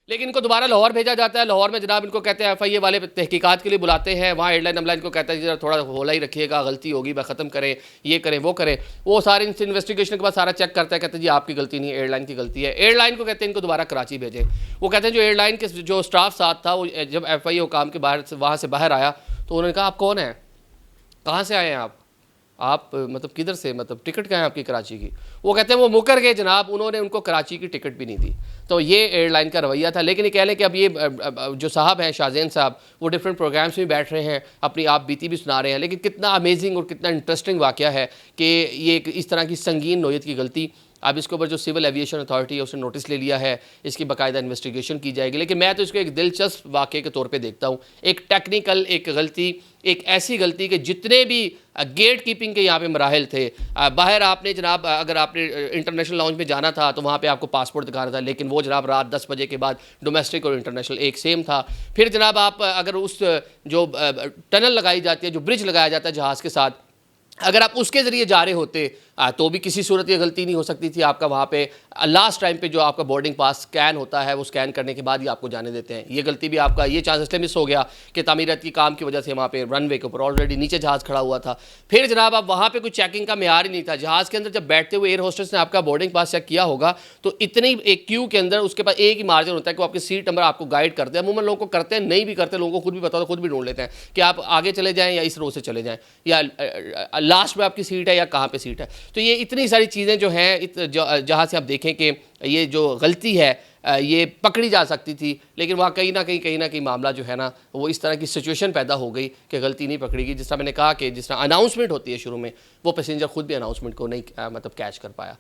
लेकिन इनको दोबारा लाहौर भेजा जाता है। लाहौर में जनाब इनको कहते हैं FIA वाले तहकीकात के लिए बुलाते हैं। वहाँ एयरलाइन अमला इनको कहता है जरा थोड़ा होला ही रखिएगा, गलती होगी वह ख़त्म करें, ये करें वो करें। वो सारे इनसे इन्वेस्टिगेशन के बाद सारा चेक करता है, कहते हैं जी आपकी गलती नहीं है, एयरलाइन की गलती है। एयरलाइन को कहते हैं इनको दोबारा कराची भेजें। वो कहते हैं जो एयरलाइन के जो स्टाफ साथ था वो जब FIA हुकाम के बाहर से वहाँ से बाहर आया तो उन्होंने कहा आप कौन हैं, कहाँ से आए हैं आप मतलब किधर से, मतलब टिकट क्या है आपकी कराची की। वो कहते हैं वो मुकर गए जनाब, उन्होंने उनको कराची की टिकट भी नहीं दी। तो ये एयरलाइन का रवैया था। लेकिन ये कह लें कि अब ये जो साहब हैं शाहज़ैन साहब, वो डिफरेंट प्रोग्राम्स में बैठ रहे हैं, अपनी आप बीती भी सुना रहे हैं। लेकिन कितना अमेजिंग और कितना इंटरेस्टिंग वाक़या है कि ये इस तरह की संगीन नोयत की गलती, अब इसके ऊपर जो सिविल एविएशन अथॉरिटी है उसने नोटिस ले लिया है, इसकी बाकायदा इन्वेस्टिगेशन की जाएगी। लेकिन मैं तो इसको एक दिलचस्प वाक़े के तौर पे देखता हूँ, एक टेक्निकल एक गलती, एक ऐसी गलती कि जितने भी गेट कीपिंग के यहाँ पे मराहल थे, बाहर आपने जनाब अगर आपने इंटरनेशनल लाउंज में जाना था तो वहाँ पे आपको पासपोर्ट दिखाना था, लेकिन वो जनाब रात 10 बजे के बाद डोमेस्टिक और इंटरनेशनल एक सेम था। फिर जनाब आप अगर उस जो टनल लगाई जाती है, जो ब्रिज लगाया जाता है जहाज़ के साथ, अगर आप उसके ज़रिए जा रहे होते तो भी किसी सूरत ये गलती नहीं हो सकती थी। आपका वहाँ पे लास्ट टाइम पे जो आपका बोर्डिंग पास स्कैन होता है वो स्कैन करने के बाद ही आपको जाने देते हैं। ये गलती भी आपका ये चांस इसलिए मिस हो गया कि तामीरात की काम की वजह से वहाँ पे रनवे के ऊपर ऑलरेडी नीचे जहाज़ खड़ा हुआ था। फिर जनाब आप वहाँ पे कोई चेकिंग का मेयार ही नहीं था। जहाज़ के अंदर जब बैठते हुए एयर होस्टेस ने आपका बोर्डिंग पास चेक किया होगा तो इतनी एक क्यू के अंदर उसके पास एक ही मार्जिन होता है कि वो आपकी सीट नंबर आपको गाइड करते हैं। अमूमन लोगों को करते हैं, नहीं भी करते, लोगों को खुद भी पता होता, खुद भी ढूंढ लेते हैं कि आप आगे चले जाएँ या इस रो से चले जाएँ या लास्ट में आपकी सीट है या कहाँ पर सीट है। तो ये इतनी सारी चीज़ें जो हैं जहाँ से आप देखें कि ये जो गलती है ये पकड़ी जा सकती थी, लेकिन वहाँ कहीं ना कहीं मामला जो है ना वो इस तरह की सिचुएशन पैदा हो गई कि गलती नहीं पकड़ी गई। जिस तरह मैंने कहा कि जिस तरह अनाउंसमेंट होती है शुरू में, वो पैसेंजर खुद भी अनाउंसमेंट को नहीं मतलब कैच कर पाया।